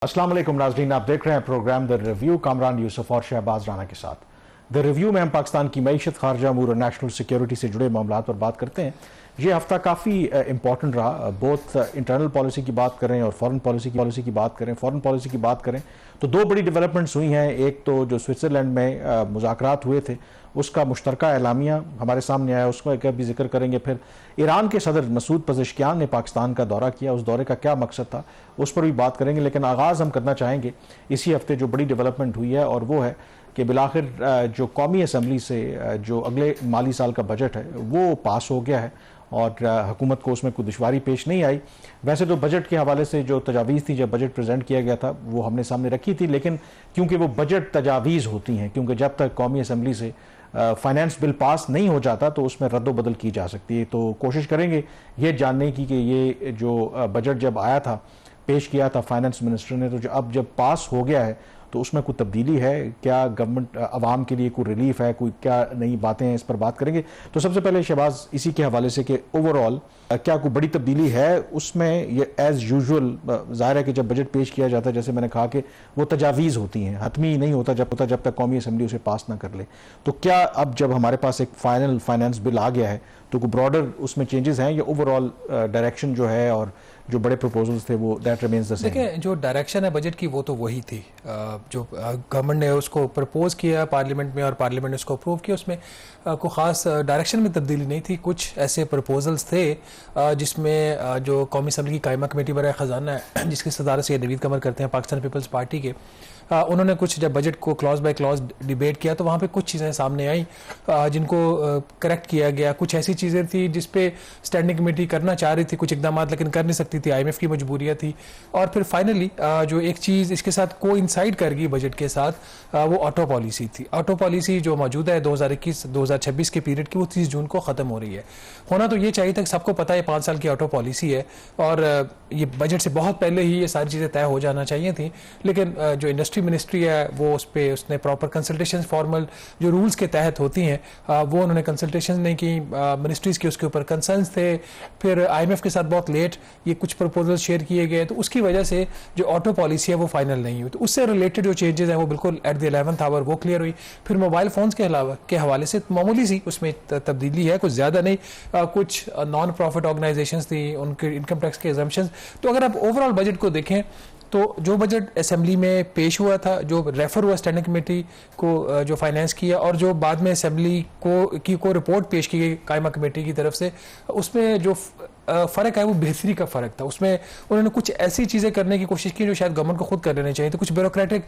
अस्सलाम वालेकुम नाज़रीन, आप देख रहे हैं program the review Kamran Yusuf और शहबाज राना के साथ। द रिव्यू में हम पाकिस्तान की मईशत, खारजा अमूर और नेशनल सिक्योरिटी से जुड़े मामलों पर बात करते हैं। ये हफ्ता काफ़ी इंपॉर्टेंट रहा, बहुत इंटरनल पॉलिसी की बात करें और फॉरेन पॉलिसी की बात करें। फॉरेन पॉलिसी की बात करें तो दो बड़ी डेवलपमेंट्स हुई हैं। एक तो जो स्विट्ज़रलैंड में मुज़ाकरात हुए थे उसका मुश्तरका एलामिया हमारे सामने आया, उसको एक भी जिक्र करेंगे। फिर ईरान के सदर मसूद पज़ेश्कियान ने पाकिस्तान का दौरा किया, उस दौरे का क्या मकसद था उस पर भी बात करेंगे। लेकिन आगाज़ हम करना चाहेंगे इसी हफ्ते जो बड़ी डेवलपमेंट हुई है, और वो है कि बिलाखिर जो कौमी असम्बली से जो अगले माली साल का बजट है वो पास हो गया है और हुकूमत को उसमें कोई दुश्वारी पेश नहीं आई। वैसे तो बजट के हवाले से जो तजावीज़ थी जब बजट प्रेजेंट किया गया था वो हमने सामने रखी थी, लेकिन क्योंकि वो बजट तजावीज़ होती हैं, क्योंकि जब तक कौमी असम्बली से फाइनेंस बिल पास नहीं हो जाता तो उसमें रद्द बदल की जा सकती है। तो कोशिश करेंगे ये जानने की कि ये जो बजट जब आया था, पेश किया था फाइनेंस मिनिस्टर ने, तो अब जब पास हो गया है तो उसमें कोई तब्दीली है क्या, गवर्नमेंट आवाम के लिए कोई रिलीफ है, कोई क्या नई बातें हैं, इस पर बात करेंगे। तो सबसे पहले शहबाज इसी के हवाले से कि ओवरऑल क्या कोई बड़ी तब्दीली है उसमें। ये एज़ यूजुअल ज़ाहिर है कि जब बजट पेश किया जाता है, जैसे मैंने कहा कि वो तजावीज़ होती हैं, हतमी नहीं होता जब तक कौमी असम्बली उसे पास ना कर ले। तो क्या अब जब हमारे पास एक फाइनल फाइनेंस बिल आ गया है तो कोई ब्रॉडर उसमें चेंजेस हैं या ओवरऑल डायरेक्शन जो है और जो बड़े प्रपोजल्स थे वो दैट रिमेन्स द सेम? देखिए, जो डायरेक्शन है बजट की वो तो वही थी जो गवर्नमेंट ने उसको प्रपोज किया पार्लियामेंट में और पार्लियामेंट ने उसको अप्रूव किया। उसमें कोई ख़ास डायरेक्शन में तब्दीली नहीं थी। कुछ ऐसे प्रपोजल्स थे जिसमें जो कौमी असम्बली की कायमा कमेटी बराए ख़जाना है जिसकी सदारत से नवीद कमर करते हैं पाकिस्तान पीपल्स पार्टी के, उन्होंने कुछ जब बजट को क्लॉज बाय क्लॉज डिबेट किया तो वहाँ पे कुछ चीज़ें सामने आई जिनको करेक्ट किया गया। कुछ ऐसी चीज़ें थी जिस पे स्टैंडिंग कमेटी करना चाह रही थी कुछ इकदाम, लेकिन कर नहीं सकती थी, IMF की मजबूरियाँ थी। और फिर फाइनली जो एक चीज़ इसके साथ कोइंसाइड कर गई बजट के साथ, वो ऑटो पॉलिसी थी। ऑटो पॉलिसी जो मौजूदा है 2021-2026 के पीरियड की, वो 30 जून को ख़त्म हो रही है। होना तो ये चाहिए था कि सबको पता है 5 साल की ऑटो पॉलिसी है और ये बजट से बहुत पहले ही ये सारी चीज़ें तय हो जाना चाहिए थी। लेकिन जो इंडस्ट्री मिनिस्ट्री है वो उसने प्रॉपर कंसल्टेशन फॉर्मल जो रूल्स के तहत होती हैं वो उन्होंने कंसल्टेशन नहीं की। मिनिस्ट्रीज़ के उसके ऊपर कंसर्न्स थे। फिर IMF के साथ बहुत लेट ये कुछ प्रपोजल शेयर किए गए, तो उसकी वजह से जो ऑटो पॉलिसी है वो फाइनल नहीं हुई। तो उससे रिलेटेड जो चेंजेस हैं वो बिल्कुल एट द 11th आवर वो क्लियर हुई। फिर मोबाइल फ़ोन्स के हवाले से मामूली सी उसमें तब्दीली है, कुछ ज़्यादा नहीं। कुछ नॉन प्रॉफिट ऑर्गेनाइजेशंस थी, उनके इनकम टैक्स के एग्जम्पशंस। तो अगर आप ओवरऑल बजट को देखें तो जो बजट असेंबली में पेश हुआ था, जो रेफर हुआ स्टैंडिंग कमेटी को जो फाइनेंस किया, और जो बाद में असेंबली को रिपोर्ट पेश की गई कायमा कमेटी की तरफ से, उसमें जो फ़र्क है वो बेहतरी का फ़र्क था। उसमें उन्होंने कुछ ऐसी चीज़ें करने की कोशिश की जो शायद गवर्नमेंट को खुद कर लेनी चाहिए। तो कुछ ब्यूरोक्रेटिक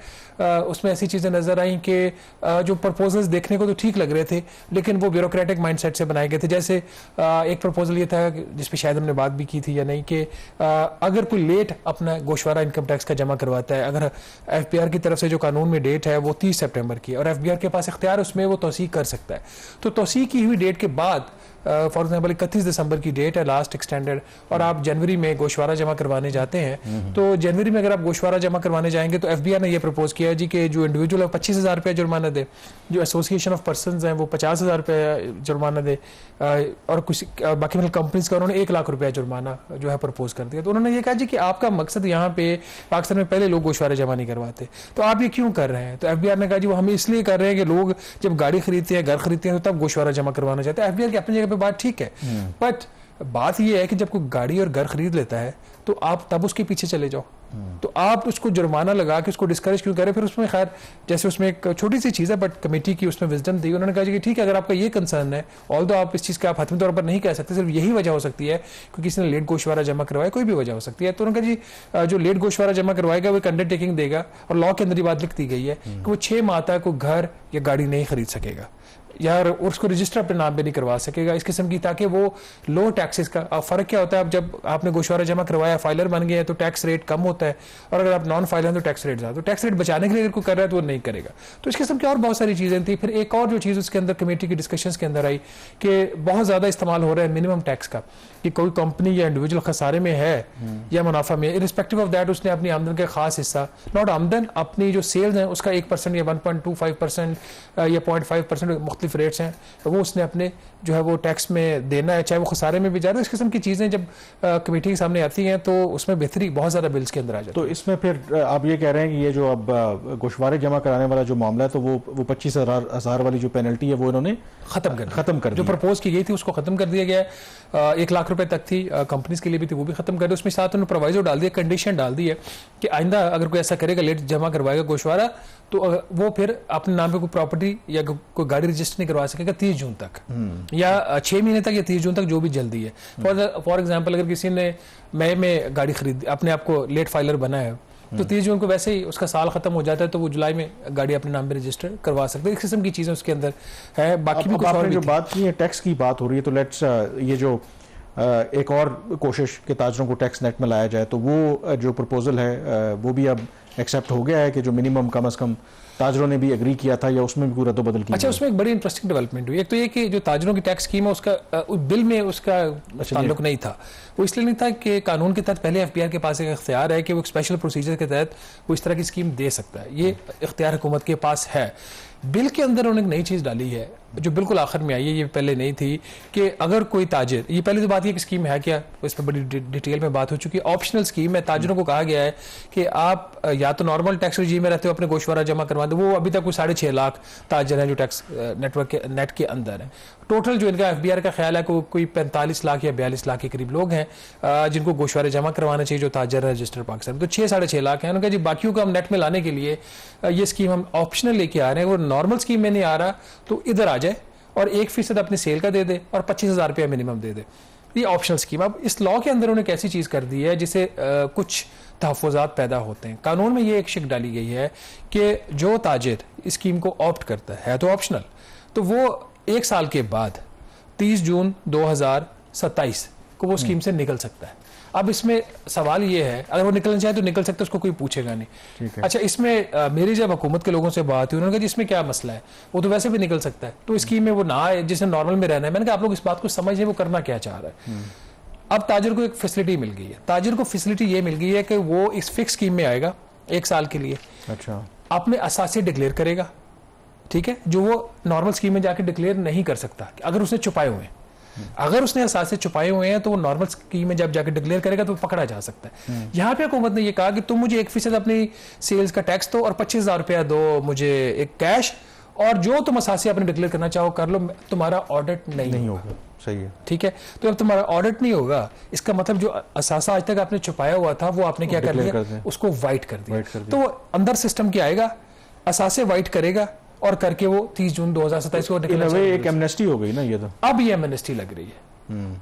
उसमें ऐसी चीज़ें नज़र आई कि जो प्रपोजल्स देखने को तो ठीक लग रहे थे लेकिन वो ब्यूरोक्रेटिक माइंडसेट से बनाए गए थे। जैसे एक प्रपोजल ये था जिस पर शायद हमने बात भी की थी या नहीं, कि अगर कोई लेट अपना गोशवारा इनकम टैक्स का जमा करवाता है, अगर FBR की तरफ से जो कानून में डेट है वो 30 सितंबर की है और FBR के पास इख्तियार उसमें वो तौसीक कर सकता है, तो तौसीक की हुई डेट के बाद फॉर एग्जाम्पल 31 दिसंबर की डेट है लास्ट एक्सटेंडेड, और आप जनवरी में गोशवारा जमा करवाने जाते हैं, तो जनवरी में अगर आप गोशवारा जमा करवाने जाएंगे तो FBR ने यह प्रपोज किया जी कि जो इंडिविजुअल है 25,000 रुपया जुर्माना दे, जो एसोसिएशन ऑफ पर्सनस हैं वो 50,000 रुपया जुर्माना दे, और कुछ बाकी मतलब कंपनीज का उन्होंने 1 लाख रुपया जुर्माना जो है प्रपोज कर दिया। तो उन्होंने ये कहा जी कि आपका मकसद यहाँ पे पाकिस्तान में पहले लोग गोशवारे जमा नहीं करवाते, तो आप ये क्यों कर रहे हैं? तो FBR ने कहा जी वो हम इसलिए कर रहे हैं कि लोग जब गाड़ी खरीदते हैं, घर खरीदते हैं, तो तब गोशवारा जमा करवाना चाहते हैं। FBR की अपनी जगह पे बात ठीक है, बट बात यह है कि जब कोई गाड़ी और घर खरीद लेता है तो आप तब उसके पीछे चले जाओ, तो आप उसको जुर्माना लगा के उसको डिस्करेज क्यों करें? फिर उसमें खैर जैसे उसमें एक छोटी सी चीज़ है बट कमेटी की उसमें विजडम दी। उन्होंने कहा कि ठीक है, अगर आपका ये कंसर्न है, ऑल्दो आप इस चीज़ का आप हतमी तौर पर नहीं कह सकते, सिर्फ यही वजह हो सकती है क्योंकि किसी ने लेट गोशवारा जमा करवाया, कोई भी वजह हो सकती है। तो उन्होंने कहा जी जो लेट गोशवारा जमा करवाएगा वो एक अंडरटेकिंग देगा, और लॉ के अंदर ये बात लिख दी गई है कि वो 6 माह तक कोई घर या गाड़ी नहीं खरीद सकेगा यार, उसको रजिस्टर अपने नाम पे नहीं करवा सकेगा इस किस्म की, ताकि वो लो टैक्सेस का। फ़र्क क्या होता है, अब जब आपने गोशवारा जमा करवाया, फाइलर बन गए हैं तो टैक्स रेट कम होता है, और अगर आप नॉन फाइलर हैं तो टैक्स रेट ज़्यादा। तो टैक्स रेट बचाने के लिए अगर कोई कर रहा है तो वो नहीं करेगा। तो इस किस्म की और बहुत सारी चीज़ें थी। फिर एक और जो चीज़ उसके अंदर कमेटी की डिस्कशंस के अंदर आई कि बहुत ज़्यादा इस्तेमाल हो रहा है मिनिमम टैक्स का, कि कोई कंपनी या इंडिविजुअल खसारे में है या मुनाफा में, इरिस्पेक्टिव ऑफ दैट उसने अपनी आमदन का खास हिस्सा, नॉट आमदन, अपनी जो सेल्स हैं उसका 1% या 1.25% या 0.5% मुख्तलिफ मुख्तलिफ रेट्स हैं, वो उसने अपने जो है वो टैक्स में देना है, चाहे वो खसारे में भी जा रहा है। इस किस्म की चीज़ें जब कमेटी के सामने आती हैं तो उसमें बेहतरी बहुत ज़्यादा बिल्स के अंदर आ जाती है। तो इसमें फिर आप ये कह रहे हैं कि ये जो अब गोशवारे जमा कराने वाला जो मामला है, तो वो 25,000 वाली जो पेनल्टी है वो इन्होंने खत्म कर जो प्रपोज की गई थी उसको खत्म कर दिया गया है। 1 लाख रुपए तक थी, कंपनीज के लिए भी थी, वो भी खत्म कर दिया। उसमें साथ उन्होंने प्रोवाइजो डाल दिया, कंडीशन डाल दी है कि आइंदा अगर कोई ऐसा करेगा, लेट जमा करवाएगा गोशवारा, तो वो फिर अपने नाम पे कोई प्रॉपर्टी या कोई गाड़ी रजिस्टर नहीं करवा सकेगा 30 जून तक, या 6 महीने तक या 30 जून तक, जो भी जल्दी है। फॉर एग्जाम्पल अगर किसी ने मई में गाड़ी खरीदी, अपने आप को लेट फाइलर बना है, तो 30 जून को वैसे ही उसका साल खत्म हो जाता है, तो वो जुलाई में गाड़ी अपने नाम पे रजिस्टर करवा सकते हैं। इस किस्म की चीजें उसके अंदर है। बाकी भी कुछ और जो बात की है, टैक्स की बात हो रही है, तो लेट्स ये जो एक और कोशिश के ताजरों को टैक्स नेट में लाया जाए, तो वो जो प्रपोजल है वो भी अब एक्सेप्ट हो गया है कि जो मिनिमम कम से कम ताजरों ने भी एग्री किया था, या उसमें भी पूरा तो बदल किया? अच्छा, उसमें एक बड़ी इंटरेस्टिंग डेवलपमेंट हुई। एक तो ये कि जो ताजरों की टैक्स स्कीम है उसका बिल में उसका ताल्लुक नहीं था। वो इसलिए नहीं था कि कानून के तहत पहले एफबीआर के पास एक इख्तियार है कि वो एक स्पेशल प्रोसीजर के तहत वो इस तरह की स्कीम दे सकता है। ये इख्तियार हुकूमत के पास है। बिल के अंदर उन्होंने एक नई चीज़ डाली है जो बिल्कुल आखिर में आई है, ये पहले नहीं थी, कि अगर कोई ताजिर, ये पहले तो बात ये कि स्कीम है क्या, इस पर बड़ी डिटेल में बात हो चुकी है। ऑप्शनल स्कीम है। ताजिरों को कहा गया है कि आप या तो नॉर्मल टैक्स रजीम में रहते हो, अपने गोशवारा जमा करवा दो। वो अभी तक कोई 6.5 लाख ताजिर हैं जो टैक्स नेटवर्क के नेट के अंदर हैं। टोटल जो इनका एफबीआर का ख्याल है कोई 45 लाख या 42 लाख के करीब लोग हैं जिनको गोशवारे जमा करवाना चाहिए, जो ताजर रजिस्टर पाकिस्तान। तो 6-6.5 लाख हैं। उन्होंने कहा जी बाकियों को हम नेट में लाने के लिए ये स्कीम हम ऑप्शनल लेके आ रहे हैं। वो नॉर्मल स्कीम में नहीं आ रहा तो इधर आ जाए और 1% अपने सेल का दे दे और 25,000 रुपया मिनिमम दे दे। ये ऑप्शनल स्कीम। अब इस लॉ के अंदर उन्होंने कैसी चीज़ कर दी है जिसे कुछ तहफ़्फ़ुज़ात पैदा होते हैं। कानून में ये एक शिक डाली गई है कि जो ताजिर इस स्कीम को ऑप्ट करता है तो ऑप्शनल, तो वो 1 साल के बाद 30 जून 2027 को वो स्कीम से निकल सकता है। अब इसमें सवाल ये है, अगर वो निकलना चाहे तो निकल सकता है, उसको कोई पूछेगा नहीं। अच्छा, इसमें मेरी जब हुकूमत के लोगों से बात हुई, उन्होंने कहा इसमें क्या मसला है, वो तो वैसे भी निकल सकता है, तो स्कीम में वो ना आए जिसने नॉर्मल में रहना है। मैंने कहा आप लोग इस बात को समझिए वो करना क्या चाह रहा है। अब ताजिर को एक फैसिलिटी मिल गई है। ताजिर को फैसिलिटी ये मिल गई है कि वो इस फिक्स स्कीम में आएगा 1 साल के लिए। अच्छा, अपने असासे डिक्लेयर करेगा, ठीक है, जो वो नॉर्मल स्कीम में जाकर डिक्लेयर नहीं कर सकता अगर उसने छुपाए हुए हैं। अगर उसने असासे छुपाए हुए हैं तो वो नॉर्मल स्कीम में जब जाकर डिक्लेयर करेगा तो वो पकड़ा जा सकता है। यहाँ पे हुकूमत ने ये कहा कि तुम मुझे 1% अपनी सेल्स का टैक्स दो और 25,000 रुपया दो मुझे एक कैश, और जो तुम असासे अपने डिक्लेयर करना चाहो कर लो, तुम्हारा ऑडिट नहीं होगा। सही है, ठीक है। तो अब तुम्हारा ऑडिट नहीं होगा, इसका मतलब जो असासा आज तक आपने छुपाया हुआ था वो आपने क्या कर लिया, उसको वाइट कर दिया। तो वो अंदर सिस्टम क्या आएगा, असासे वाइट करेगा और करके वो 30 जून 2027 को एक एमनेस्टी हो गई ना ये तो। अब ये एमनेस्टी लग रही है।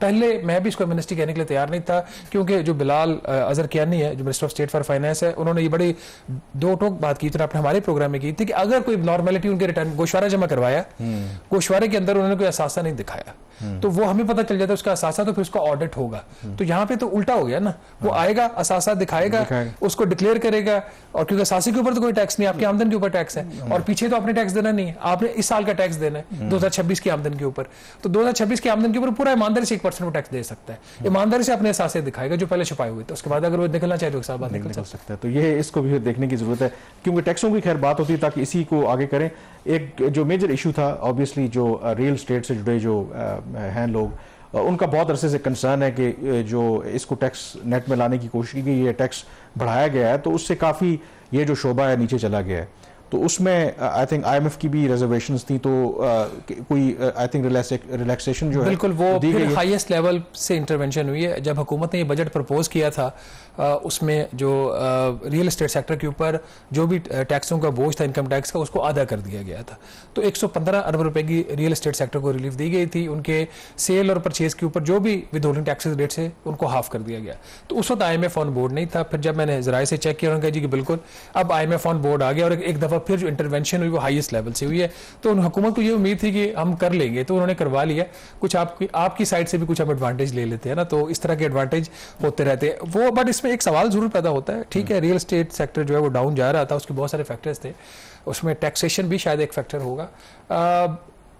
पहले मैं भी इसको एमनेस्टी कहने के लिए तैयार नहीं था, क्योंकि जो बिलाल अजहर कियानी है जो minister of state for finance है, उन्होंने ये बड़ी दो टोक बात की थी, आपने हमारे प्रोग्राम में की थी कि अगर कोई नॉर्मेलिटी उनके रिटर्न गोशवारा जमा करवाया, गोशवारे के अंदर उन्होंने कोई असासा नहीं दिखाया, तो वो हमें पता चल जाता है उसका असासा, तो फिर उसका ऑडिट होगा। तो यहाँ पे तो उल्टा हो गया ना, वो आएगा असासा दिखाएगा, उसको डिक्लेयर करेगा, और क्योंकि असासे के ऊपर तो कोई टैक्स नहीं, आपकी आमदन के ऊपर टैक्स है, और पीछे तो आपने टैक्स देना नहीं है, आपने इस साल का टैक्स देना है 2026 की आमदन के ऊपर। तो 2026 की आमदन के ऊपर पूरा ईमानदारी से 1% वो टैक्स दे सकता है। ईमानदारी से अपने असासे दिखाएगा जो पहले छुपाए हुए थे, उसके बाद अगर वो निकलना चाहे तो 1 साल बाद निकल सकता है। तो ये इसको भी देखने की जरूरत है, क्योंकि टैक्सों की खैर बात होती है, ताकि इसी को आगे करें। एक जो मेजर इशू था ऑब्वियसली जो रियल एस्टेट से जुड़े जो हैं लोग, उनका बहुत अरसे से कंसर्न है कि जो इसको टैक्स नेट में लाने की कोशिश की गई है, टैक्स बढ़ाया गया है, तो उससे काफ़ी ये जो शोबा है नीचे चला गया है। तो उसमें आई थिंक IMF की भी रिजर्वेशंस थी, तो कोई आई थिंक रिलैक्सेशन जो है बिल्कुल वो फिर हाईएस्ट लेवल से इंटरवेंशन हुई है। जब हुकूमत ने ये बजट प्रपोज किया था, उसमें जो रियल एस्टेट सेक्टर के ऊपर जो भी टैक्सों का बोझ था इनकम टैक्स का, उसको आधा कर दिया गया था। तो 115 अरब रुपए की रियल एस्टेट सेक्टर को रिलीफ दी गई थी। उनके सेल और परचेज के ऊपर जो भी विदहोल्डिंग टैक्सेस रेट से उनको हाफ कर दिया गया। तो उस वक्त IMF ऑन बोर्ड नहीं था। फिर जब मैंने जराए से चेक किया, उन्होंने कहा जी कि बिल्कुल अब IMF ऑन बोर्ड आ गया, और एक दफ़ा फिर जो इंटरवेंशन हुई वो हाईएस्ट लेवल से हुई है। तो हुकूमत को ये उम्मीद थी कि हम कर लेंगे, तो उन्होंने करवा लिया। कुछ आपकी साइड से भी कुछ हम एडवांटेज ले लेते हैं ना, तो इस तरह के एडवांटेज होते रहते हैं वो। बट इसमें एक सवाल जरूर पैदा होता है, ठीक है, रियल एस्टेट सेक्टर जो है वो डाउन जा रहा था, उसके बहुत सारे फैक्टर्स थे, उसमें टैक्सेशन भी शायद एक फैक्टर होगा।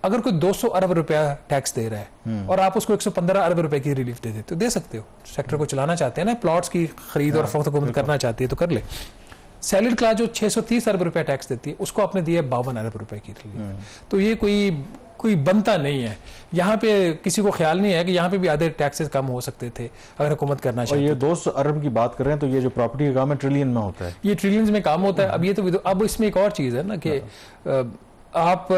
अगर कोई 200 अरब रुपया टैक्स दे रहा है और आप उसको 115 अरब रुपए की रिलीफ दे देते तो दे सकते हो। सेक्टर को चलाना चाहते हैं ना, प्लॉट्स की खरीद और फरोख्त हुकूमत करना चाहती है तो कर ले। सैलरी क्लास जो 630 अरब रुपया टैक्स देती है, उसको आपने दिया 52 अरब रुपए की रिलीफ। तो ये कोई कोई बनता नहीं है। यहाँ पे किसी को ख्याल नहीं है कि यहाँ पे भी आधे टैक्सेस कम हो सकते थे अगर हुकूमत करना और चाहिए। ये 200 अरब की बात कर रहे हैं तो ये जो प्रॉपर्टी का काम है ट्रिलियन में होता है, ये ट्रिलियंस में काम होता है। अब ये तो अब इसमें एक और चीज़ है ना कि आप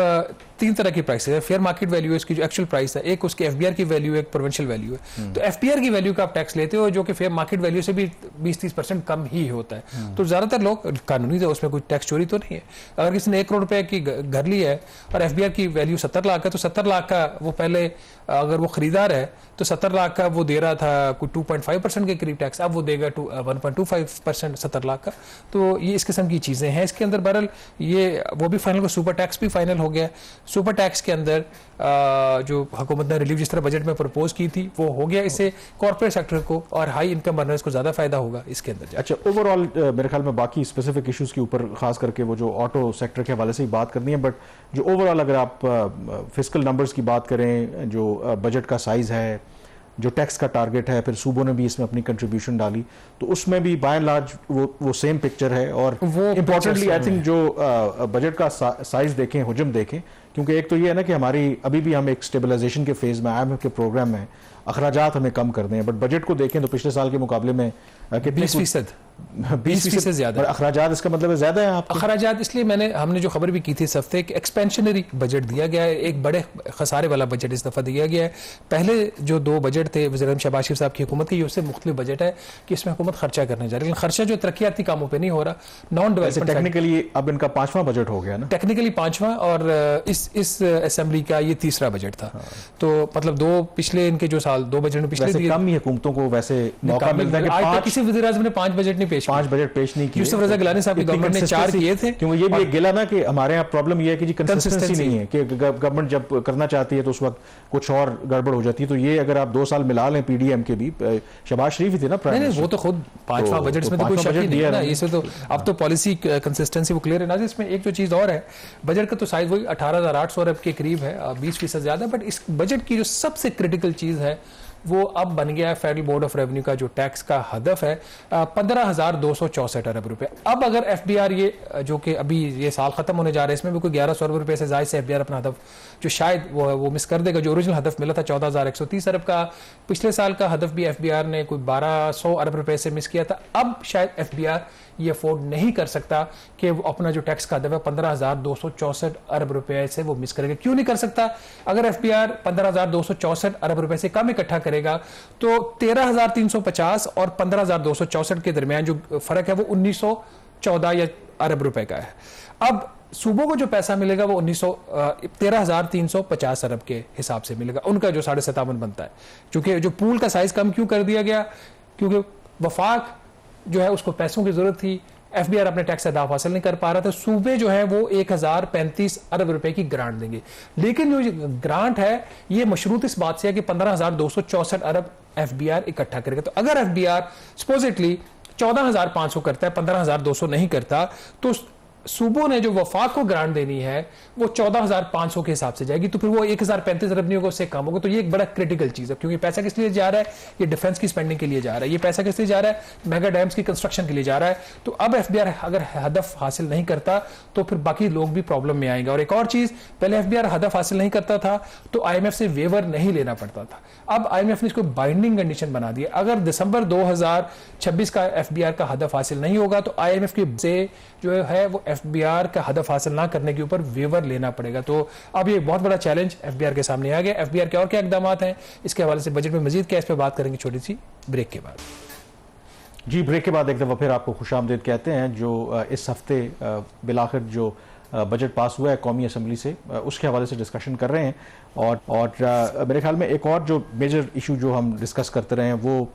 तीन तरह की प्राइस है, फेयर मार्केट वैल्यू है इसकी जो एक्चुअल प्राइस है, एक उसकी एफबीआर की वैल्यू है, एक प्रोविंशियल वैल्यू है। तो एफबीआर की वैल्यू का आप टैक्स लेते हो जो कि फेयर मार्केट वैल्यू से भी 20-30% कम ही होता है। तो ज्यादातर लोग कानूनी तो उसमें कोई टैक्स चोरी तो नहीं है। अगर किसी ने 1 करोड़ रुपए की घर ली है और एफबीआर की वैल्यू 70 लाख है तो 70 लाख का वो पहले अगर वो खरीदार है तो 70 लाख का वो दे रहा था कोई 2.5% के करीब टैक्स, अब वो देगा 1.25% 70 लाख का। तो ये इस किस्म की चीजें हैं इसके अंदर। बहरहाल ये वो भी फाइनल, सुपर टैक्स भी फाइनल हो गया। सुपर टैक्स के अंदर जो हुकूमत ने रिलीफ जिस तरह बजट में प्रपोज की थी वो हो गया। इससे कॉर्पोरेट सेक्टर को और हाई इनकम अर्नर्स को ज्यादा फायदा होगा इसके अंदर। अच्छा, ओवरऑल मेरे ख्याल में बाकी स्पेसिफिक इश्यूज के ऊपर खास करके वो जो ऑटो सेक्टर के हवाले से ही बात करनी है, बट जो ओवरऑल अगर आप फिस्कल नंबर्स की बात करें, जो बजट का साइज है, जो टैक्स का टारगेट है, फिर सूबों ने भी इसमें अपनी कंट्रीब्यूशन डाली, तो उसमें भी बाय एंड लार्ज वो सेम पिक्चर है। और वो इम्पोर्टेंटली आई थिंक जो बजट का साइज देखें, हुजम देखें, क्योंकि एक तो ये है ना कि हमारी अभी भी हम एक स्टेबलाइजेशन के फेज में, IMF के प्रोग्राम में अखराजात हमें कम करने हैं, बट बजट को देखें तो पिछले साल के मुकाबले में कितने 20% ज्यादा अखराजात, इसका मतलब है ज्यादा है आप अखराजात। इसलिए हमने जो खबर भी की थी इस हफ्ते कि एक्सपेंशनरी बजट दिया गया है, एक बड़े खसारे वाला बजट इस दफा दिया गया है। पहले जो 2 बजट थे वज़ीर शहबाज शरीफ साहब की हुकूमत के, उससे मुख्तलिफ बजट है कि इसमें हुकूमत खर्चा करने जा रही है, लेकिन खर्चा जो तरक्कियाती कामों पर नहीं हो रहा, नॉन डेवलपमेंट। टेक्निकली अब इनका 5वां बजट हो गया ना, टेक्निकली 5वां, और इस असेंबली का ये 3रा बजट था। तो मतलब 2 पिछले इनके जो साल 2 बजट में पिछले कम ही हुकूमतों को वैसे मौका मिलता है कि आज तक किसी वज़ीर आज़म ने 5 बजट नहीं पेश 5 बजट पेश नहीं किए। यूसुफ रज़ा गिलानी साहब की गवर्नमेंट ने 4 किए थे। क्योंकि ये भी एक गिला ना कि हमारे यहाँ प्रॉब्लम ये है कि जी कंसिस्टेंसी नहीं है, कि गवर्नमेंट जब करना चाहती है तो उस वक्त कुछ और गड़बड़ हो जाती है। तो ये अगर आप 2 साल मिला लें, PDM के भी शहबाज शरीफ ही थे ना प्राइम मिनिस्टर, वो तो खुद 5वां बजट में तो कोई शक नहीं है ना, इसमें तो अब तो पॉलिसी कंसिस्टेंसी वो क्लियर है ना। इसमें एक जो चीज और है, बजट का तो साइज वही 18,800 अरब के करीब है, 20% ज्यादा। बट इस बजट की जो सबसे क्रिटिकल चीज है वो अब बन गया है फेडरल बोर्ड ऑफ रेवेन्यू का जो टैक्स का हदफ है 15,264 अरब रुपए। अब अगर FBR ये जो कि अभी ये साल खत्म होने जा रहा है, इसमें भी कोई 1100 अरब रुपए से जायद से FBR अपना हदफ जो शायद वो मिस कर देगा। जो ओरिजिनल हदफ मिला था 14,130 अरब का, पिछले साल का हदफ भी FBR ने कोई 1,200 अरब रुपए से मिस किया था। अब शायद FBR ये अफोर्ड नहीं कर सकता कि वो अपना जो टैक्स का हदफ है 15,264 अरब रुपए से वो मिस करेगा। क्यों नहीं कर सकता? अगर FBR 15,264 अरब रुपए से कम इकट्ठा करेगा तो 13,350 और 15,264 के दरमियान जो फर्क है वो 1,914 या अरब रुपए का है। अब सूबों को जो पैसा मिलेगा वो 13,350 अरब के हिसाब से मिलेगा, उनका जो 57.5 बनता है। क्योंकि जो पूल का साइज कम क्यों कर दिया गया? क्योंकि वफाक जो है उसको पैसों की जरूरत थी, FBR अपने टैक्स अहदाफ हासिल नहीं कर पा रहा था। सूबे जो है वो 1,035 अरब रुपए की ग्रांट देंगे, लेकिन जो ग्रांट है ये मशरूत इस बात से है कि 15,264 अरब FBR इकट्ठा करेगा। तो अगर FBR सपोजिटली 14,500 करता है, 15,200 नहीं करता, तो सूबों ने जो वफाक को ग्रांट देनी है वो 14,500 के हिसाब से जाएगी। तो फिर वो 1,035 अरब नहीं होगा, उससे कम होगा। तो ये एक बड़ा क्रिटिकल चीज है, क्योंकि पैसा किस लिए जा रहा है? ये डिफेंस की स्पेंडिंग के लिए जा रहा है। ये पैसा किस लिए जा रहा है? मेगा डैम्स की कंस्ट्रक्शन के लिए जा रहा है। तो अब FBR अगर हदफ हासिल नहीं करता तो फिर बाकी लोग भी प्रॉब्लम में आएंगे। और एक और चीज, पहले FBR हदफ हासिल नहीं करता था तो IMF से वेवर नहीं लेना पड़ता था। अब IMF ने इसको बाइंडिंग कंडीशन बना दी। अगर दिसंबर 2026 का FBR का हदफ हासिल नहीं होगा तो IMF की से जो है वो FBR का हदफ हासिल ना करने के ऊपर वेवर लेना पड़ेगा। तो अब ये बहुत बड़ा चैलेंज FBR के सामने आ गया। FBR के और क्या इकदाम हैं इसके हवाले से बजट में मजीद क्या, इस पर बात करेंगे छोटी सी ब्रेक के बाद। जी, ब्रेक के बाद एक दफ़ा फिर आपको खुशामदीद कहते हैं। जो इस हफ्ते बिलाखिर जो बजट पास हुआ है कौमी असम्बली से, उसके हवाले से डिस्कशन कर रहे हैं। और मेरे ख्याल में एक और जो मेजर इशू जो हम डिस्कस करते रहे हैं वो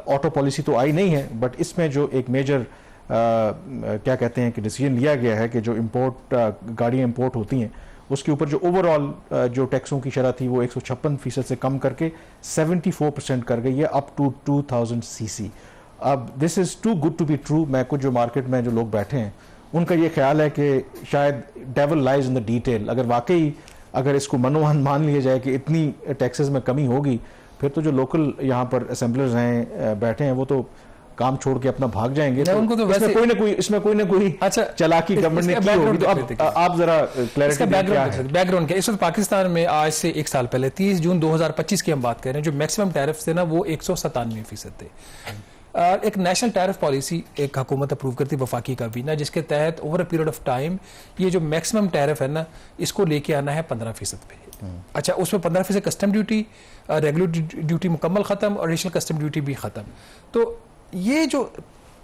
ऑटो पॉलिसी तो आई नहीं है, बट इसमें जो एक मेजर क्या कहते हैं कि डिसीजन लिया गया है कि जो इंपोर्ट गाड़ियाँ इंपोर्ट होती हैं उसके ऊपर जो ओवरऑल जो टैक्सों की शरह थी वो 156% से कम करके 74% कर गई है, अप टू 2000 cc। अब this is too good to be true. मैं कुछ जो मार्केट में जो लोग बैठे हैं उनका ये ख्याल है कि शायद devil lies in the detail. अगर वाकई अगर इसको मनोमान मान लिया जाए कि इतनी टैक्सेस में कमी होगी, फिर तो जो लोकल यहाँ पर असेंबलर्स हैं बैठे हैं वो तो काम छोड़ के अपना भाग जाएंगे, तो उनको तो इसमें कोई ना कोई अच्छा चालाकी गवर्नमेंट ने की होगी। तो आप जरा क्लैरिटी दें, बैकग्राउंड क्या। इस वक्त पाकिस्तान में आज से 1 साल पहले 30 जून 2025 की हम बात कर रहे हैं, जो मैक्सिमम टैरिफ थे ना वो 197% थे। एक नेशनल टैरिफ पॉलिसी एक हुकूमत अप्रूव करती वफाकी काबीना, जिसके तहत over a period of time ये जो मैक्सिमम टैरिफ है ना इसको लेके आना है 15% पे। अच्छा, उसमें 15% कस्टम ड्यूटी, रेगुलर ड्यूटी मुकम्मल ख़त्म और एडिशनल कस्टम ड्यूटी भी ख़त्म। तो ये जो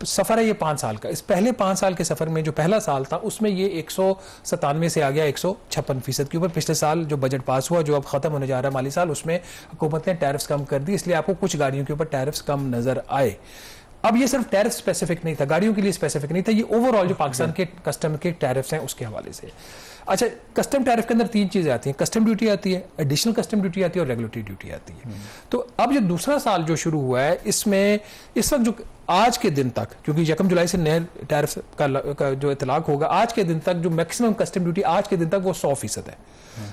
सफ़र है ये 5 साल का। इस पहले 5 साल के सफ़र में जो पहला साल था उसमें ये 197 से आ गया 156% के ऊपर। पिछले साल जो बजट पास हुआ, जो अब ख़त्म होने जा रहा है माली साल, उसमें हुकूमत ने टैरिफ्स कम कर दी, इसलिए आपको कुछ गाड़ियों के ऊपर टैरिफ्स कम नज़र आए। अब ये सिर्फ टैरिफ स्पेसिफिक नहीं था, गाड़ियों के लिए स्पेसिफिक नहीं था, ये ओवरऑल जो पाकिस्तान के कस्टम के टैरिफ्स हैं उसके हवाले से। अच्छा, कस्टम टैरिफ के अंदर 3 चीज़ें आती हैं, कस्टम ड्यूटी आती है, एडिशनल कस्टम ड्यूटी आती है और रेगुलेटरी ड्यूटी आती है। तो अब जो दूसरा साल जो शुरू हुआ है इसमें इस वक्त जो आज के दिन तक, क्योंकि 1 जुलाई से नए टैरिफ का जो इतलाक होगा, आज के दिन तक जो मैक्सिमम कस्टम ड्यूटी आज के दिन तक वो 100% है।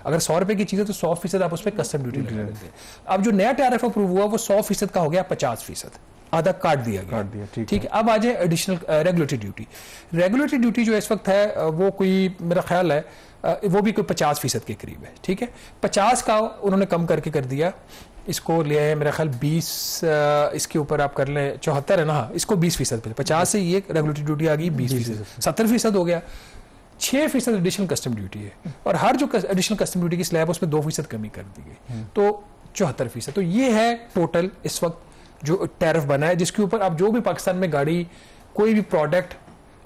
अगर 100 रुपए की चीज़ है तो 100% आप उस पर कस्टम ड्यूटी लगा देते हैं। अब जो नया टैरिफ अप्रूव हुआ वो 100% का हो गया 50%, आधा काट दिया गया। ठीक है, अब आ जाए additional regulatory duty. Regulatory duty जो इस वक्त है वो कोई, मेरा ख्याल है वो भी कोई 50% के करीब है। ठीक है, 50 का उन्होंने कम करके कर दिया, इसको ले आए मेरा ख्याल 20, इसके ऊपर आप कर लें 74 है ना, हाँ, इसको 20% पे, 50 से ये रेगुलेटरी ड्यूटी आ गई 20%, 70% हो गया। 6% एडिशनल कस्टम ड्यूटी है और हर जो एडिशनल कस्टम ड्यूटी की स्लैब उसमें 2% कमी कर दी गई, तो 74%। तो ये है टोटल इस वक्त जो टैरिफ बना है, जिसके ऊपर अब जो भी पाकिस्तान में गाड़ी, कोई भी प्रोडक्ट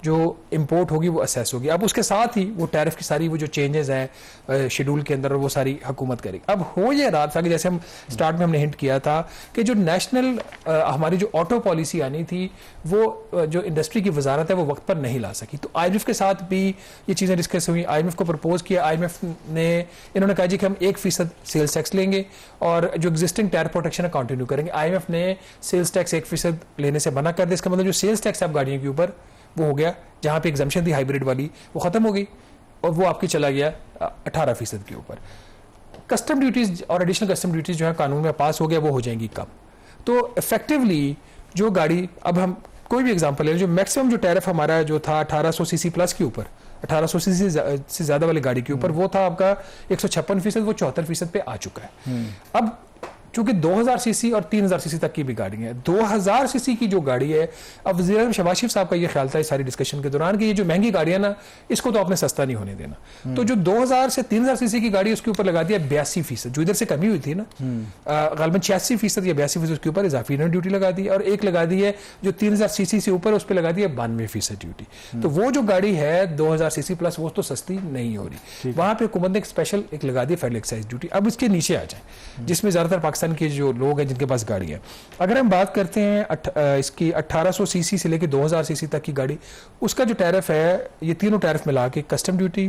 जो इंपोर्ट होगी वो असेस होगी। अब उसके साथ ही वो टैरिफ की सारी वो जो चेंजेस हैं शेड्यूल के अंदर वो सारी हुकूमत करेगी। अब हो ये रहा था कि जैसे हम स्टार्ट में हमने हिंट किया था कि जो नेशनल हमारी जो ऑटो पॉलिसी आनी थी वो जो इंडस्ट्री की वजारत है वो वक्त पर नहीं ला सकी। तो IMF के साथ भी ये चीज़ें डिस्कस हुई, IMF को प्रपोज किया, IMF ने इन्होंने कहा जी कि हम 1% सेल्स टैक्स लेंगे और जो एग्जिस्टिंग टैरिफ प्रोटेक्शन है कंटिन्यू करेंगे। IMF ने सेल्स टैक्स 1% लेने से मना कर दिया। इसका मतलब जो सेल्स टैक्स है आप गाड़ियों के ऊपर वो हो गया, जहां पे एग्जम्पशन थी हाइब्रिड वाली वो खत्म हो गई और वो आपकी चला गया 18% के ऊपर। कस्टम ड्यूटीज और एडिशनल कस्टम ड्यूटीज जो है कानून में पास हो गया वो हो जाएंगी कम। तो इफेक्टिवली जो गाड़ी, अब हम कोई भी एग्जांपल ले, जो मैक्सिमम जो टैरिफ हमारा जो था 1800 सीसी प्लस के ऊपर, 1800 सीसी से ज्यादा वाली गाड़ी के ऊपर वो था आपका 156%, वो 74% पे आ चुका है। अब चूंकि 2000 सीसी और 3000 सीसी तक की भी गाड़ी है, 2000 सीसी की जो गाड़ी है, अब वज़ीर आज़म शहबाज शरीफ साहब का ये ख्याल था इस सारी डिस्कशन के दौरान कि ये जो महंगी गाड़ी है ना इसको तो आपने सस्ता नहीं होने देना। तो जो 2000 से 3000 सीसी की गाड़ी उसके ऊपर लगा दिया 82%, जो इधर से कमी हुई थी ना, गालबन 86% या 82% उसके ऊपर इजाफी इन्होंने ड्यूटी लगा दी, और एक लगा दी है जो 3000 सीसी से ऊपर उस पर लगा दिया 92% ड्यूटी। तो वो जो गाड़ी है 2000 सीसी प्लस वो तो सस्ती नहीं हो रही, वहां पर हुकूमत ने एक स्पेशल एक लगा दी फेडरल एक्साइज ड्यूटी। अब इसके नीचे आ जाए जिसमें ज्यादातर पाकिस्तान के जो लोग हैं जिनके पास गाड़ी है, अगर हम बात करते हैं इसकी 1800 सीसी से लेकर 2000 सीसी तक की गाड़ी, उसका जो टैरिफ है ये तीनों टैरिफ मिला के custom duty,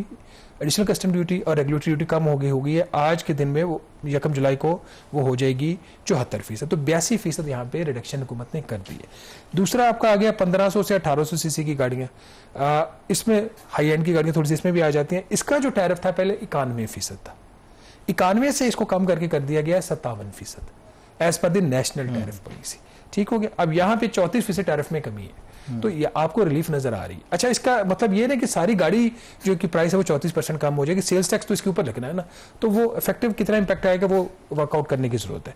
additional custom duty और रेगुलेटरी ड्यूटी कम हो गई है। आज के दिन में वो 1 जुलाई को वो हो जाएगी 74%, तो 82% यहाँ पे रिडक्शन हुकूमत ने कर दी है। दूसरा आपका आ गया 1500 से 1800 सीसी की गाड़ियाँ, इसमें हाई एंड की गाड़ियाँ थोड़ी सी इसमें भी आ जाती हैं। इसका जो टैरिफ था पहले 91% था, 91 से इसको कम करके कर दिया गया 57% as per the national tariff policy. ठीक हो गया। अब यहाँ पे 34% टैरिफ में कमी है, तो ये आपको रिलीफ नजर आ रही है। अच्छा, इसका मतलब ये नहीं कि सारी गाड़ी जो की प्राइस है वो 34% कम हो जाएगी, सेल्स टैक्स तो इसके ऊपर लगना है ना, तो वो इफेक्टिव कितना इंपैक्ट आएगा वो वर्कआउट करने की जरूरत है।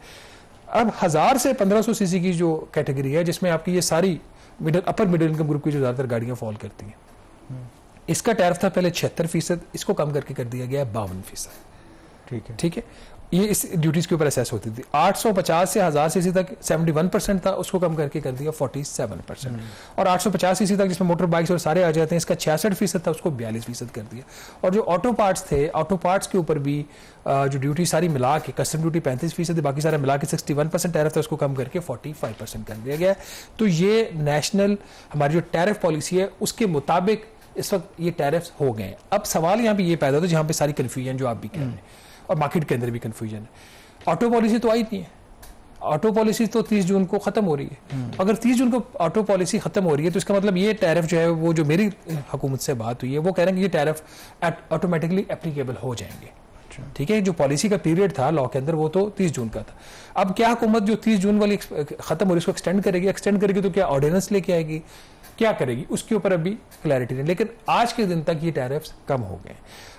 अब 1000 से 1500 सीसी की जो कैटेगरी है जिसमें आपकी ये सारी अपर मिडिल इनकम ग्रुप की जो ज्यादातर गाड़ियां फॉल करती हैं, इसका टैरिफ था पहले 76%, इसको कम करके कर दिया गया 52%। ठीक है, ये इस ड्यूटीज के ऊपर असेस होती थी। 850 से 1000 सीसी तक 71% था, उसको कम करके कर दिया 47%, और 850 सीसी तक जिसमें मोटर बाइक्स और सारे आ जाते हैं इसका 66% था, उसको 42% कर दिया। और जो ऑटो पार्ट्स थे, ऑटो पार्ट्स के ऊपर भी जो ड्यूटी सारी मिला के, कस्टम ड्यूटी 35%, बाकी सारा मिला के 61% टैरिफ था, उसको कम करके 45% कर दिया गया। तो ये नेशनल हमारी जो टैरिफ पॉलिसी है उसके मुताबिक इस वक्त ये टैरिफ हो गए। अब सवाल यहाँ पे ये पैदा होता है जहाँ पे सारी कन्फ्यूजन जो आप भी कह रहे हैं और मार्केट के अंदर भी कंफ्यूजन है। ऑटो पॉलिसी तो आई नहीं है, ऑटो पॉलिसी तो 30 जून को खत्म हो रही है। अगर 30 जून को ऑटो पॉलिसी खत्म हो रही है तो इसका मतलब ये टैरिफ जो है वो जो मेरी हुकूमत से बात हुई है वो कह रहे हैं कि ये टैरिफ ऑटोमेटिकली एप्लीकेबल हो जाएंगे। ठीक है, जो पॉलिसी का पीरियड था लॉ के अंदर वो तो 30 जून का था। अब क्या हुकूमत जो 30 जून वाली खत्म हो रही उसको एक्सटेंड करेगी तो क्या ऑर्डिनेंस लेके आएगी, क्या करेगी, उसके ऊपर अभी क्लैरिटी नहीं। लेकिन आज के दिन तक ये टैरिफ्स कम हो गए।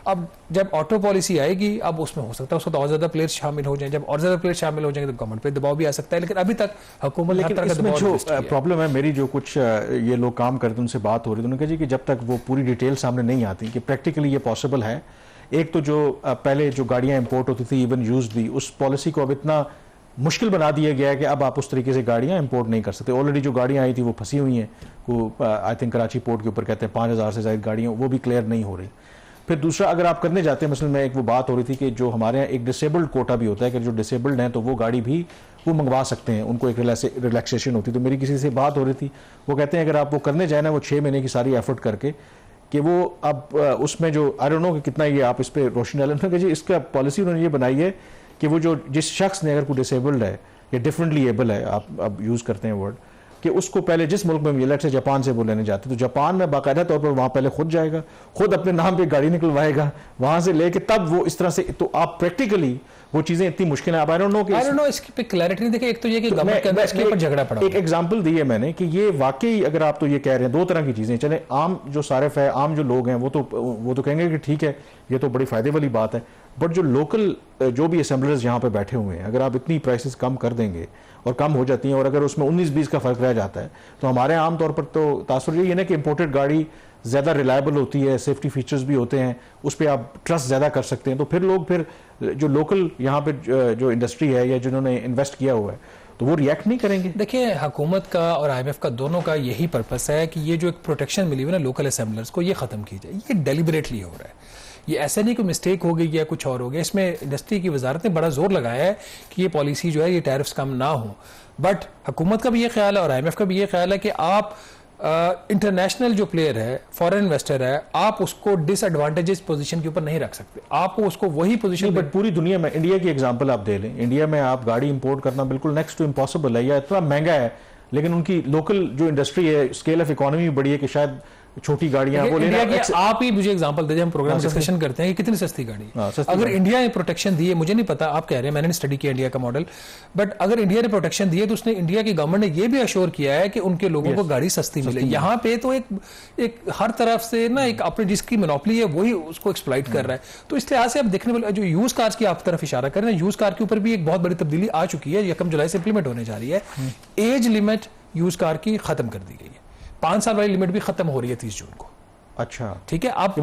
अब जब ऑटो पॉलिसी आएगी, अब उसमें हो सकता है उसको तो और ज्यादा प्लेयर्स शामिल हो जाएं, जब और ज्यादा प्लेयर्स शामिल हो जाएंगे तो गवर्नमेंट पे दबाव भी आ सकता है। लेकिन अभी तक हुकूमत ने हर तरह का दबाव जो प्रॉब्लम है मेरी, जो कुछ ये लोग काम करते हैं उनसे बात हो रही है, उन्होंने कहा जी कि जब तक वो पूरी डिटेल सामने नहीं आती कि प्रैक्टिकली ये पॉसिबल है। एक तो जो पहले जो गाड़ियां इंपोर्ट होती थी इवन यूज्ड भी, उस पॉलिसी को अब इतना मुश्किल बना दिया गया है कि अब आप उस तरीके से गाड़ियां इंपोर्ट नहीं कर सकते। ऑलरेडी जो गाड़ियां आई थी वो फंसी हुई हैं, वो आई थिंक कराची पोर्ट के ऊपर कहते हैं 5000 से ज्यादा गाड़ियां, वो भी क्लियर नहीं हो रही। फिर दूसरा अगर आप करने जाते हैं, मसलन में एक वो बात हो रही थी कि जो हमारे यहाँ एक डिसेबल्ड कोटा भी होता है कि जो डिसेबल्ड हैं तो वो गाड़ी भी वो मंगवा सकते हैं, उनको एक रिलैक्सेशन होती है। तो मेरी किसी से बात हो रही थी, वो कहते हैं अगर आप वो करने जाए ना, वो 6 महीने की सारी एफर्ट करके कि वो अब उसमें जो आई डोंट नो कि कितना ये आप इस पर रोशनी डालें जी, इसका पॉलिसी उन्होंने ये बनाई है कि वो जो जिस शख्स ने अगर कोई डिसेबल्ड है या डिफरेंटली एबल है, आप अब यूज़ करते हैं वर्ड, कि उसको पहले जिस मुल्क में मिले, से जापान से वो लेने जाते तो जापान में बाकायदा तौर पर वहाँ पहले खुद जाएगा, खुद अपने नाम पे गाड़ी निकलवाएगा, वहाँ से लेके तब वो इस तरह से, तो आप प्रैक्टिकली वो चीजें इतनी मुश्किल है। अब आई डोंट नो इसकी पे क्लैरिटी नहीं देखे। एक तो ये कि गवर्नमेंट के अंदर इसके ऊपर झगड़ा पड़ा। एक एग्जांपल दी है मैंने कि ये वाकई अगर आप तो ये कह रहे हैं दो तरह की चीजें, चले आम जो सारिफ है, आम जो लोग हैं वो तो कहेंगे कि ठीक है ये तो बड़ी फायदे वाली बात है, बट जो लोकल जो भी असेंबलर्स यहाँ पे बैठे हुए हैं, अगर आप इतनी प्राइसेस कम कर देंगे और कम हो जाती हैं और अगर उसमें 19-20 का फर्क रह जाता है, तो हमारे आम तौर पर तो तासुर ये है ना कि इंपोर्टेड गाड़ी ज़्यादा रिलायबल होती है, सेफ्टी फीचर्स भी होते हैं, उस पर आप ट्रस्ट ज़्यादा कर सकते हैं। तो फिर लोग फिर जो लोकल यहाँ पे जो इंडस्ट्री है या जिन्होंने इन्वेस्ट किया हुआ है तो वो रिएक्ट नहीं करेंगे। देखिए, हुकूमत का और IMF का दोनों का यही पर्पस है कि ये जो एक प्रोटेक्शन मिली हुई ना लोकल असेंबलर्स को, ये खत्म की जाए। ये डेलिबरेटली हो रहा है, ये ऐसा नहीं कोई मिस्टेक हो गई या कुछ और हो गया। इसमें इंडस्ट्री की वजारत ने बड़ा जोर लगाया है कि ये पॉलिसी जो है ये टैरिफ्स कम ना हो, बट हुकूमत का भी ये ख्याल है और IMF का भी ये ख्याल है कि आप इंटरनेशनल जो प्लेयर है, फॉरेन इन्वेस्टर है, आप उसको डिसएडवांटेजेस पोजीशन के ऊपर नहीं रख सकते, आपको उसको वही पोजीशन। बट पूरी दुनिया में, इंडिया की एग्जांपल आप दे लें, इंडिया में आप गाड़ी इंपोर्ट करना बिल्कुल नेक्स्ट टू इम्पॉसिबल है या इतना महंगा है, लेकिन उनकी लोकल जो इंडस्ट्री है, स्केल ऑफ इकोनॉमी भी बड़ी है कि शायद छोटी गाड़ियां वो लेना। आप ही मुझे एग्जांपल दे दें, हम प्रोग्राम डिस्कशन करते हैं कि कितनी सस्ती गाड़ी है। अगर इंडिया ने प्रोटेक्शन दी है, मुझे नहीं पता, आप कह रहे हैं, मैंने स्टडी किया इंडिया का मॉडल, बट अगर इंडिया ने प्रोटेक्शन दी है तो उसने, इंडिया की गवर्नमेंट ने ये भी अश्योर किया है कि उनके लोगों को गाड़ी सस्ती मिले। यहाँ पे तो एक हर तरफ से ना एक अपने जिसकी मोनोपोली है वही उसको एक्सप्लॉइट कर रहा है। तो इस लिहाज से आप देखने वाले जो यूज कार्स की आप तरफ इशारा कर रहे हैं, यूज कार के ऊपर भी एक बहुत बड़ी तब्दीली आ चुकी है, 1 जुलाई से इंप्लीमेंट होने जा रही है। एज लिमिट यूज कार की खत्म कर दी गई है, 5 साल वाली लिमिट भी खत्म हो रही है 30 जून को। अच्छा, ठीक है, आप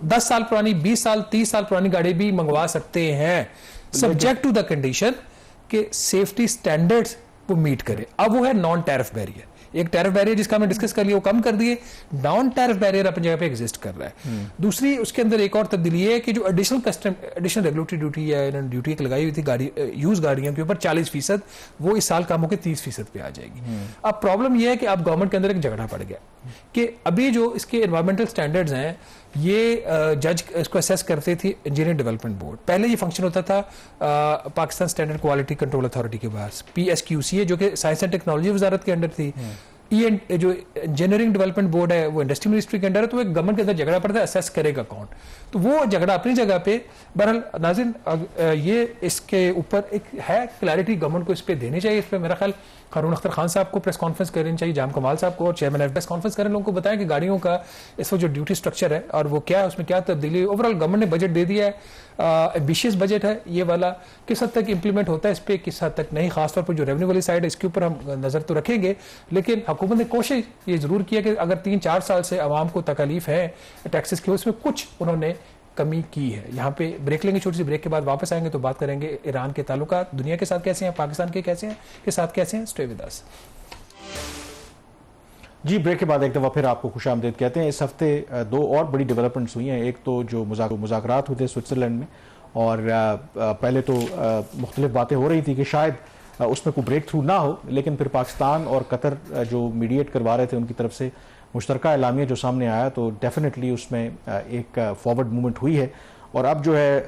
10 साल पुरानी, 20 साल, 30 साल पुरानी गाड़ी भी मंगवा सकते हैं, सब्जेक्ट टू द कंडीशन कि सेफ्टी स्टैंडर्ड्स वो मीट करे। अब वो है नॉन टैरिफ बैरियर। एक टैरिफ बैरियर जिसका हमने डिस्कस कर लिया वो कम कर दिए, नॉन टैरिफ बैरियर अपनी जगह पे एग्जिस्ट कर रहा है। दूसरी उसके अंदर एक और तब्दीली है कि जो एडिशनल रेगुलेटरी ड्यूटी या ड्यूटी एक लगाई हुई थी गाड़ी यूज गाड़ियों के ऊपर 40%, वो इस साल कम होकर 30% पे आ जाएगी। अब प्रॉब्लम यह है कि अब गवर्नमेंट के अंदर एक झगड़ा पड़ गया कि अभी जो इसके एनवायरमेंटल स्टैंडर्ड्स हैं, ये जज इसको असेस करते थी इंजीनियरिंग डेवलपमेंट बोर्ड। पहले ये फंक्शन होता था Pakistan standard quality control authority के पास, PSQC है, जो कि साइंस एंड टेक्नोलॉजी वजारत के अंडर थी। जो इंजीनियरिंग डेवलपमेंट बोर्ड है वो इंडस्ट्री मिनिस्ट्री के अंडर है। तो एक गवर्नमेंट के अंदर झगड़ा पड़ता है, असेस करेगा कौन। तो वो झगड़ा अपनी जगह पे, बहरहाल नाज़रीन, ये इसके ऊपर एक है क्लैरिटी गवर्नमेंट को इस पर देनी चाहिए। इस पर मेरा ख्याल हारून अख्तर खान साहब को प्रेस कॉन्फ्रेंस करनी चाहिए, जाम कमाल साहब को, और चेयरमैन प्रेस कॉन्फ्रेंस करें, लोगों को बताएं कि गाड़ियों का इस वक्त जो ड्यूटी स्ट्रक्चर है और वो क्या है, उसमें क्या तब्दीली। ओवरऑल गवर्नमेंट ने बजट दे दिया है, एम्बिशियस बजट है ये वाला, किस हद तक इंप्लीमेंट होता है इस पर, किस हद तक नहीं, खासतौर पर जो रेवेन्यू वाली साइड है इसके ऊपर हम नजर तो रखेंगे। लेकिन हुकूमत ने कोशिश ये जरूर किया कि अगर 3-4 साल से आवाम को तकलीफ है टैक्सेस की, उसमें कुछ उन्होंने कमी की है। यहाँ पे ब्रेक लेंगे, छोटी सी ब्रेक के बाद वापस आएंगे तो बात करेंगे ईरान के ताल्लुकात दुनिया के साथ कैसे हैं, पाकिस्तान के कैसे हैं, के साथ कैसे हैं। Stay with us. जी, ब्रेक के बाद एक दफ़ा फिर आपको खुशामदीद कहते हैं। इस हफ्ते 2 और बड़ी डेवलपमेंट्स हुई हैं। एक तो जो मुज़ाकरात हुए थे स्विट्ज़रलैंड में, और पहले तो मुख्तलिफ बातें हो रही थी कि शायद उसमें कोई ब्रेक थ्रू ना हो, लेकिन फिर पाकिस्तान और कतर जो मीडिएट करवा रहे थे उनकी तरफ से मुश्तरका एलामिया जो सामने आया, तो डेफिनेटली उसमें एक फॉरवर्ड मूवमेंट हुई है। और अब जो है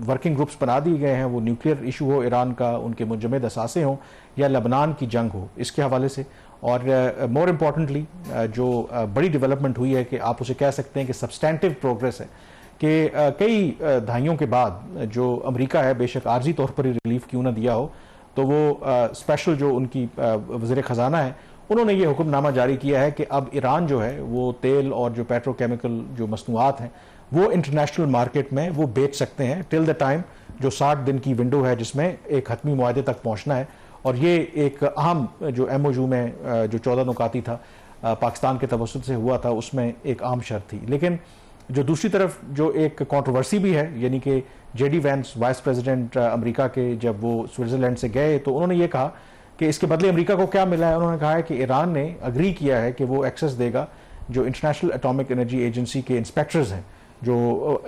वर्किंग ग्रुप्स बना दिए गए हैं, वो न्यूक्लियर इशू हो ईरान का, उनके मुंजमद असासे हों, या लबनान की जंग हो, इसके हवाले से। और मोर इम्पॉर्टेंटली जो बड़ी डेवलपमेंट हुई है कि आप उसे कह सकते हैं कि सब्सटैंटिव प्रोग्रेस है कि कई दहाइयों के बाद जो अमेरिका है, बेशक आर्जी तौर पर ही रिलीफ क्यों ना दिया हो, तो वो स्पेशल जो उनकी वज़ीर ख़जाना है, उन्होंने ये हुक्मनामा जारी किया है कि अब ईरान जो है वो तेल और जो पेट्रोकेमिकल जो मसनूआत हैं वो इंटरनेशनल मार्केट में वो बेच सकते हैं टिल द टाइम जो 60 दिन की विंडो है जिसमें एक हतमी मुआहदे तक पहुंचना है। और ये एक अहम जो MOU में जो 14 नुकाती था पाकिस्तान के तवस्सुत से हुआ था, उसमें एक अहम शर्त थी। लेकिन जो दूसरी तरफ जो एक कंट्रोवर्सी भी है, यानी कि JD Vance vice president America के जब वो स्विट्जरलैंड से गए तो उन्होंने ये कहा कि इसके बदले अमेरिका को क्या मिला है। उन्होंने कहा है कि ईरान ने अग्री किया है कि वो एक्सेस देगा जो इंटरनेशनल एटॉमिक एनर्जी एजेंसी के इंस्पेक्टर्स हैं जो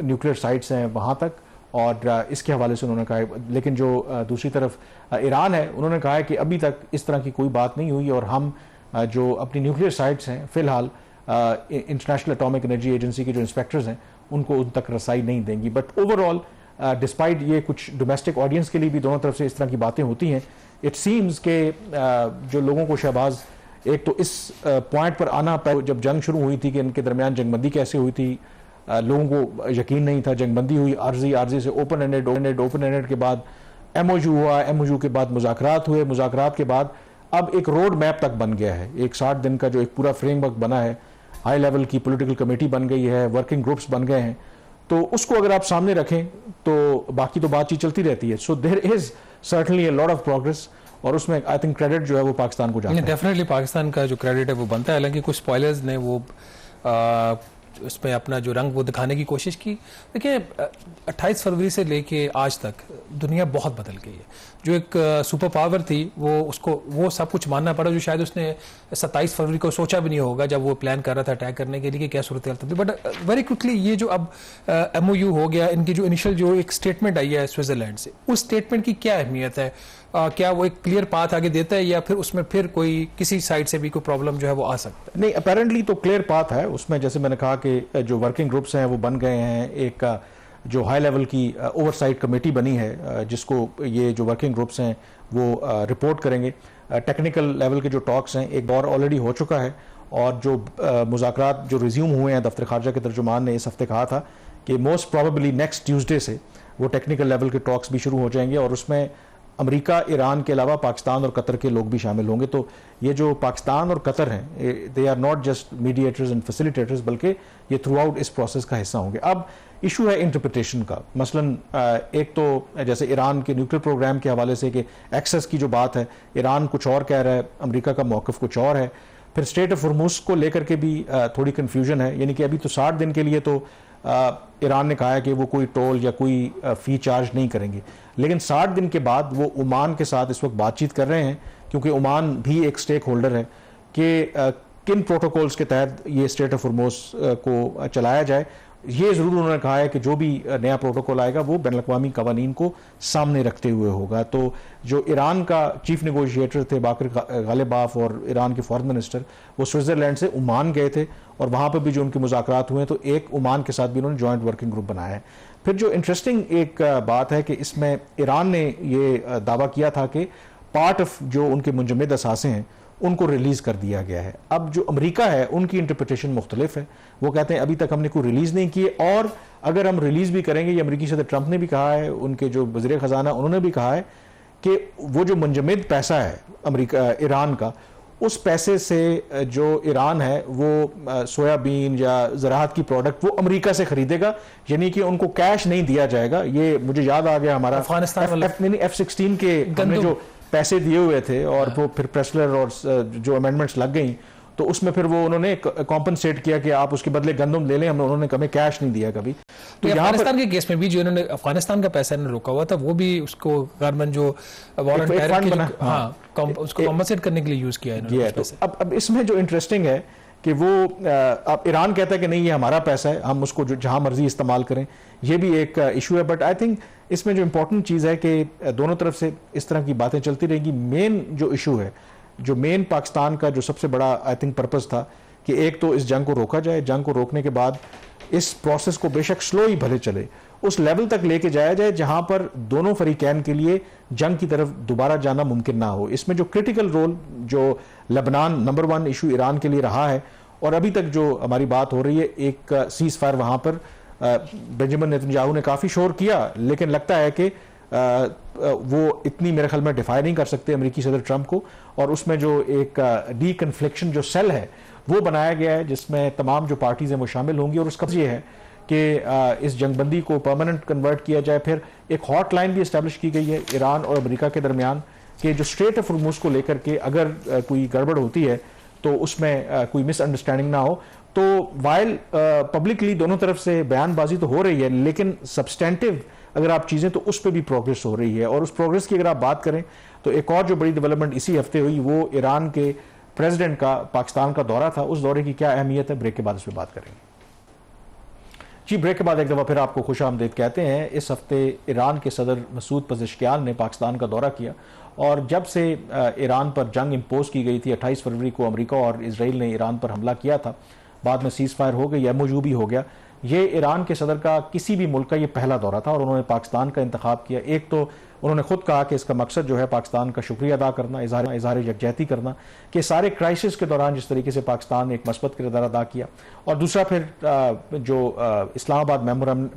न्यूक्लियर साइट्स हैं वहाँ तक, और इसके हवाले से उन्होंने कहा है। लेकिन जो दूसरी तरफ ईरान है, उन्होंने कहा है कि अभी तक इस तरह की कोई बात नहीं हुई और हम जो अपनी न्यूक्लियर साइट्स हैं फ़िलहाल इंटरनेशनल एटॉमिक एनर्जी एजेंसी के जो इंस्पेक्टर्स हैं उनको उन तक रसाई नहीं देंगी। बट ओवरऑल डिस्पाइट ये कुछ डोमेस्टिक ऑडियंस के लिए भी दोनों तरफ से इस तरह की बातें होती हैं, इट सीम्स के जो लोगों को शहबाज एक तो इस पॉइंट पर आना, जब जंग शुरू हुई थी कि इनके दरमियान जंगबंदी कैसे हुई थी, लोगों को यकीन नहीं था। जंगबंदी हुई आर्जी से ओपन एंडेड के बाद MOU हुआ, MOU के बाद मुज़ाकरात हुए, मुज़ाकरात के बाद अब एक रोड मैप तक बन गया है, एक 60 दिन का जो एक पूरा फ्रेमवर्क बना है, हाई लेवल की पॉलिटिकल कमेटी बन गई है, वर्किंग ग्रुप्स बन गए हैं। तो उसको अगर आप सामने रखें तो बाकी तो बातचीत चलती रहती है। So there is certainly a lot of progress और उसमें आई थिंक क्रेडिट जो है वो पाकिस्तान को जाता है। डेफिनेटली पाकिस्तान का जो क्रेडिट है वो बनता है। हालांकि कुछ स्पॉयलर्स ने वो उसमें अपना जो रंग वो दिखाने की कोशिश की। देखिए 28 फरवरी से लेके आज तक दुनिया बहुत बदल गई है। जो एक सुपर पावर थी वो सब कुछ मानना पड़ा जो शायद उसने 27 फरवरी को सोचा भी नहीं होगा जब वो प्लान कर रहा था अटैक करने के लिए कि क्या सूरत हाल थी। बट वेरी क्विकली ये जो अब MOU हो गया, इनकी जो इनिशियल जो एक स्टेटमेंट आई है स्विट्जरलैंड से, उस स्टेटमेंट की क्या अहमियत है? क्या वो एक क्लियर पाथ आगे देता है या फिर उसमें फिर कोई किसी साइड से भी कोई प्रॉब्लम जो है वो आ सकता है? नहीं, अपेरेंटली तो क्लियर पाथ है उसमें। जैसे मैंने कहा कि जो वर्किंग ग्रुप्स हैं वो बन गए हैं, एक जो हाई लेवल की ओवरसाइट कमेटी बनी है जिसको ये जो वर्किंग ग्रुप्स हैं वो रिपोर्ट करेंगे। टेक्निकल लेवल के जो टॉक्स हैं एक दौर ऑलरेडी हो चुका है और जो मुज़ाकरात जो रिज्यूम हुए हैं, दफ्तर खारजा के तर्जुमान ने इस हफ्ते कहा था कि मोस्ट प्रोबेबली नेक्स्ट ट्यूसडे से वो टेक्निकल लेवल के टॉक्स भी शुरू हो जाएंगे और उसमें अमेरिका, ईरान के अलावा पाकिस्तान और कतर के लोग भी शामिल होंगे। तो ये जो पाकिस्तान और कतर हैं, they are not just mediators and facilitators, बल्कि ये थ्रू आउट इस प्रोसेस का हिस्सा होंगे। अब इशू है इंटरप्रिटेशन का। मसलन एक तो जैसे ईरान के न्यूक्लियर प्रोग्राम के हवाले से कि एक्सेस की जो बात है, ईरान कुछ और कह रहा है, अमेरिका का मौक़िफ़ कुछ और है। फिर स्ट्रेट ऑफ हॉर्मुज़ को लेकर के भी थोड़ी कन्फ्यूजन है, यानी कि अभी तो 60 दिन के लिए तो ईरान ने कहा है कि वो कोई टोल या कोई फ़ी चार्ज नहीं करेंगे, लेकिन 60 दिन के बाद वो ओमान के साथ इस वक्त बातचीत कर रहे हैं, क्योंकि ओमान भी एक स्टेक होल्डर है कि किन प्रोटोकॉल्स के तहत ये स्टेट ऑफ हॉर्मुज़ को चलाया जाए। ये ज़रूर उन्होंने कहा है कि जो भी नया प्रोटोकॉल आएगा वो बैन अल-अक़वामी कवानीन को सामने रखते हुए होगा। तो जो ईरान का चीफ नेगोशिएटर थे बाकर गालिबाफ और ईरान के फॉरेन मिनिस्टर, वो स्विट्ज़रलैंड से ओमान गए थे और वहाँ पर भी जो उनके मुज़ाकरात हुए तो एक ओमान के साथ भी उन्होंने जॉइंट वर्किंग ग्रुप बनाया है। फिर जो इंटरेस्टिंग एक बात है कि इसमें ईरान ने ये दावा किया था कि पार्ट ऑफ जो उनके मुंजमद असासे हैं उनको रिलीज़ कर दिया गया है। अब जो अमेरिका है उनकी इंटरप्रिटेशन मुख्तलिफ है। वो कहते हैं अभी तक हमने कोई रिलीज़ नहीं किए और अगर हम रिलीज़ भी करेंगे, ये अमेरिकी सदर ट्रंप ने भी कहा है, उनके जो वज़ीर ख़जाना उन्होंने भी कहा है कि वो जो मुंजमद पैसा है अमेरिका ईरान का, उस पैसे से जो ईरान है वो सोयाबीन या ज़राअत की प्रोडक्ट वो अमेरिका से खरीदेगा, यानी कि उनको कैश नहीं दिया जाएगा। ये मुझे याद आ गया हमारा F-16 के हमने जो पैसे दिए हुए थे और वो फिर प्रेसलर और जो अमेंडमेंट्स लग गई तो उसमें फिर वो उन्होंने कॉम्पनसेट किया कि आप उसके बदले गंदम ले लें, उन्होंने कभी कैश नहीं दिया कभी। तो अफगानिस्तान के केस में भी जो इन्होंने अफगानिस्तान का पैसा इन्होंने रोका हुआ था वो भी उसको गवर्नमेंट जो उसको कॉम्पनसेट करने के लिए यूज किया है। तो अब इसमें जो इंटरेस्टिंग है कि वो अब ईरान कहता है कि नहीं ये हमारा पैसा है, हम उसको जो जहां मर्जी इस्तेमाल करें, ये भी एक इशू है। बट आई थिंक इसमें जो इंपॉर्टेंट चीज़ है कि दोनों तरफ से इस तरह की बातें चलती रहेंगी। मेन जो इशू है, जो मेन पाकिस्तान का जो सबसे बड़ा आई थिंक पर्पस था कि एक तो इस जंग को रोका जाए, जंग को रोकने के बाद इस प्रोसेस को बेशक स्लो ही भले चले उस लेवल तक लेके जाया जाए जहां पर दोनों फरीकैन के लिए जंग की तरफ दोबारा जाना मुमकिन ना हो। इसमें जो क्रिटिकल रोल जो लेबनान नंबर 1 इशू ईरान के लिए रहा है और अभी तक जो हमारी बात हो रही है, एक सीज फायर वहां पर बेंजामिन नेतन्याहू ने काफ़ी शोर किया, लेकिन लगता है कि वो इतनी मेरे ख्याल में डिफाई नहीं कर सकते अमेरिकी सदर ट्रंप को, और उसमें जो एक डी कन्फ्लिक्शन जो सेल है वो बनाया गया है जिसमें तमाम जो पार्टीज हैं वो शामिल होंगी, और उसका ये है कि इस जंगबंदी को परमानेंट कन्वर्ट किया जाए। फिर एक हॉटलाइन भी इस्टेब्लिश की गई है ईरान और अमेरिका के दरमियान कि जो स्ट्रेट ऑफ हॉर्मुज़ को लेकर के अगर कोई गड़बड़ होती है तो उसमें कोई मिसअंडरस्टैंडिंग ना हो। तो वाइल पब्लिकली दोनों तरफ से बयानबाजी तो हो रही है, लेकिन सब्सटेंटिव अगर आप चीज़ें तो उस पर भी प्रोग्रेस हो रही है। और उस प्रोग्रेस की अगर आप बात करें तो एक और जो बड़ी डेवलपमेंट इसी हफ्ते हुई वो ईरान के प्रेसिडेंट का पाकिस्तान का दौरा था। उस दौरे की क्या अहमियत है, ब्रेक के बाद इस पर बात करेंगे। जी, ब्रेक के बाद एक दफ़ा फिर आपको खुश आमदीद कहते हैं। इस हफ्ते ईरान के सदर मसूद पज़ेश्कियान ने पाकिस्तान का दौरा किया, और जब से ईरान पर जंग इम्पोज की गई थी 28 फरवरी को अमेरिका और इसराइल ने ईरान पर हमला किया था, बाद में सीज़ फायर हो गई, MOU भी हो गया। ये ईरान के सदर का किसी भी मुल्क का ये पहला दौरा था और उन्होंने पाकिस्तान का इंतखाब किया। एक तो उन्होंने खुद कहा कि इसका मकसद जो है पाकिस्तान का शुक्रिया अदा करना, इजहार यकजहती करना कि सारे क्राइसिस के दौरान जिस तरीके से पाकिस्तान ने एक मस्बत किरदार अदा किया। और दूसरा फिर जो इस्लामाबाद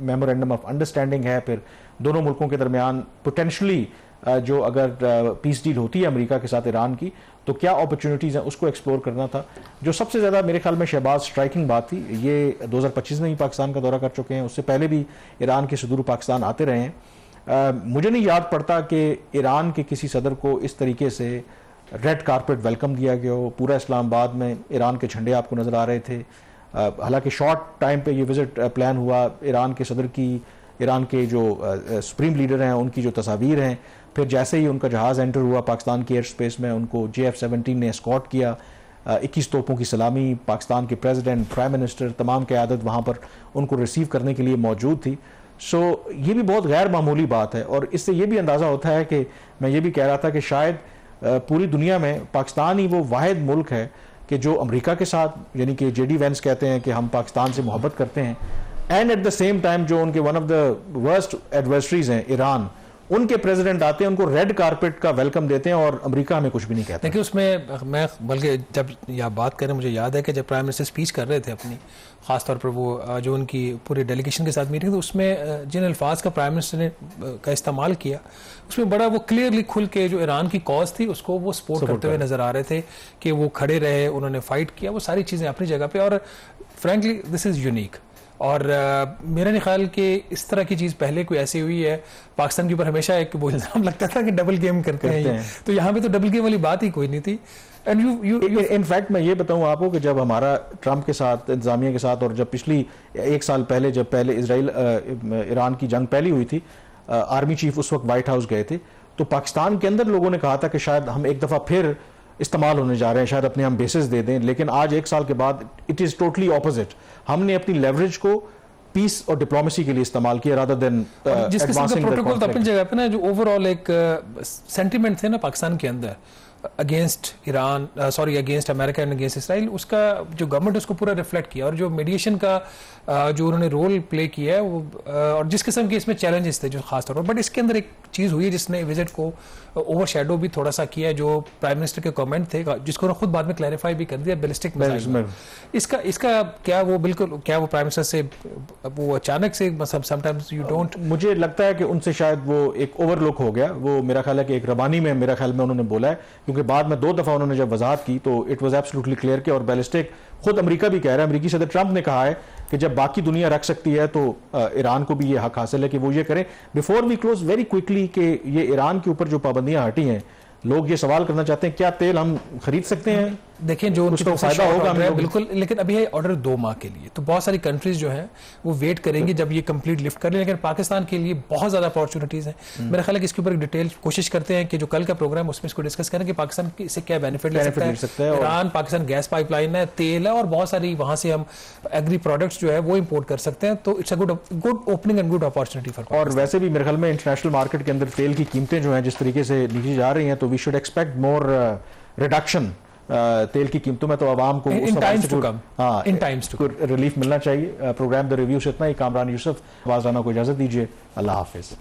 मेमोरेंडम ऑफ अंडरस्टैंडिंग है, फिर दोनों मुल्कों के दरमियान पोटेंशली जो अगर पीस डील होती है अमेरिका के साथ ईरान की तो क्या अपॉर्चुनिटीज़ हैं उसको एक्सप्लोर करना था। जो सबसे ज़्यादा मेरे ख्याल में शहबाज स्ट्राइकिंग बात थी, ये 2025 में ही पाकिस्तान का दौरा कर चुके हैं, उससे पहले भी ईरान के सुदूर पाकिस्तान आते रहे हैं। मुझे नहीं याद पड़ता कि ईरान के किसी सदर को इस तरीके से रेड कारपेट वेलकम दिया गया हो। पूरा इस्लामाबाद में ईरान के झंडे आपको नज़र आ रहे थे। हालांकि शॉर्ट टाइम पे ये विज़िट प्लान हुआ। ईरान के सदर की, ईरान के जो सुप्रीम लीडर हैं उनकी जो तस्वीर हैं, फिर जैसे ही उनका जहाज़ एंटर हुआ पाकिस्तान के एयर स्पेस में, उनको JF-17 ने एस्कॉर्ट किया। 21 तोपों की सलामी, पाकिस्तान के प्रेसिडेंट, प्राइम मिनिस्टर, तमाम क़यादत वहाँ पर उनको रिसीव करने के लिए मौजूद थी। सो ये भी बहुत गैर मामूली बात है, और इससे ये भी अंदाज़ा होता है कि मैं ये भी कह रहा था कि शायद पूरी दुनिया में पाकिस्तान ही वो वाहिद मुल्क है कि जो अमेरिका के साथ, यानी कि JD Vance कहते हैं कि हम पाकिस्तान से मोहब्बत करते हैं, and at the same time जो उनके one of the worst adversaries हैं ईरान, उनके प्रेसिडेंट आते हैं, उनको रेड कारपेट का वेलकम देते हैं और अमेरिका हमें कुछ भी नहीं कहता। देखिए उसमें मैं बल्कि जब यह बात करें, मुझे याद है कि जब प्राइम मिनिस्टर स्पीच कर रहे थे अपनी, ख़ासतौर पर वो जो उनकी पूरी डेलीगेशन के साथ मीटिंग थी, उसमें जिन अल्फाज का प्राइम मिनिस्टर ने का इस्तेमाल किया, उसमें बड़ा वो क्लियरली खुल के जो ईरान की कॉज थी उसको वो सपोर्ट करते हुए नजर आ रहे थे कि वो खड़े रहे, उन्होंने फाइट किया, वो सारी चीज़ें अपनी जगह पे। और फ्रेंकली दिस इज़ यूनिक, और मेरा नहीं ख्याल कि इस तरह की चीज़ पहले कोई ऐसी हुई है। पाकिस्तान के ऊपर हमेशा एक वो इल्ज़ाम लगता था कि डबल गेम करते हैं, तो यहाँ पे तो डबल गेम वाली बात ही कोई नहीं थी। एंड यू इनफैक्ट मैं ये बताऊँ आपको कि जब हमारा ट्रंप के साथ, इंतजामिया के साथ, और जब पिछली 1 साल पहले जब पहले इसराइल ईरान की जंग पहली हुई थी, आर्मी चीफ उस वक्त वाइट हाउस गए थे, तो पाकिस्तान के अंदर लोगों ने कहा था कि शायद हम एक दफ़ा फिर इस्तेमाल होने जा रहे हैं, शायद अपने हम बेसिस दे दें। लेकिन आज 1 साल के बाद इट इज़ टोटली ऑपोजिट। हमने अपनी लेवरेज को पीस और डिप्लोमेसी के लिए इस्तेमाल किया रादर देन जिस किस्म का प्रोटोकॉल अपनी जगह पे ना, जो ओवरऑल एक सेंटिमेंट थे ना पाकिस्तान के अंदर against Iran, against America and against Israel, उसका जो गवर्नमेंट उसको पूरा रिफ्लेक्ट किया, और जो मीडिएशन का जो उन्होंने रोल प्ले किया है वो, और जिस किस्म के इसमें चैलेंजेस थे जो खास तौर पर, बट इसके अंदर एक चीज़ हुई है जिसने विजिट को ओवर शेडो भी थोड़ा सा किया है, जो प्राइम मिनिस्टर के कमेंट थे जिसको खुद बाद में क्लैरिफाई भी कर दिया, बैलिस्टिक मिसाइल। इसका क्या वो बिल्कुल क्या वो प्राइम मिनिस्टर से वो अचानक से समटाइम्स यू डोंट, मुझे लगता है कि उनसे शायद वो एक ओवरलुक हो गया। वो मेरा ख्याल है कि एक रबानी में मेरा ख्याल में उन्होंने बोला है, क्योंकि बाद में 2 दफ़ा उन्होंने जब वजाहत की तो इट वाज एब्सोल्युटली क्लियर कि, और बैलिस्टिक खुद अमेरिका भी कह रहा है, अमेरिकी सदर ट्रंप ने कहा है कि जब बाकी दुनिया रख सकती है तो ईरान को भी ये हक हासिल है कि वो ये करें। Before we close very quickly कि ये ईरान के ऊपर जो पाबंदियां हटी हैं, लोग ये सवाल करना चाहते हैं क्या तेल हम खरीद सकते हैं? देखें जो कुछ तो फायदा होगा हमें बिल्कुल, लेकिन अभी है ऑर्डर 2 माह के लिए, तो बहुत सारी कंट्रीज जो हैं वो वेट करेंगे जब ये कंप्लीट लिफ्ट कर लें। लेकिन पाकिस्तान के लिए बहुत ज्यादा अपॉर्चुनिटीज हैं। मेरा ख्याल है कि इसके ऊपर डिटेल कोशिश करते हैं कि जो कल का प्रोग्राम उसमें इसको डिस्कस करें कि पाकिस्तान इससे क्या बेनिफिट ले सकता है। ईरान पाकिस्तान गैस पाइपलाइन है, तेल है, और बहुत सारी वहां से हम एग्री प्रोडक्ट्स जो है वो इम्पोर्ट कर सकते हैं। तो it's a good opening and good opportunity for. और वैसे भी मेरे ख्याल में इंटरनेशनल मार्केट के अंदर तेल की कीमतें जो हैं जिस तरीके से नीचे जा रही हैं, तो we should expect more reduction तेल की कीमतों में, तो आवाम को रिलीफ मिलना चाहिए। प्रोग्राम द रिव्यू से इतना ही। कामरान यूसुफ, आवाज़ राना को इजाज़त दीजिए। अल्लाह हाफिज़।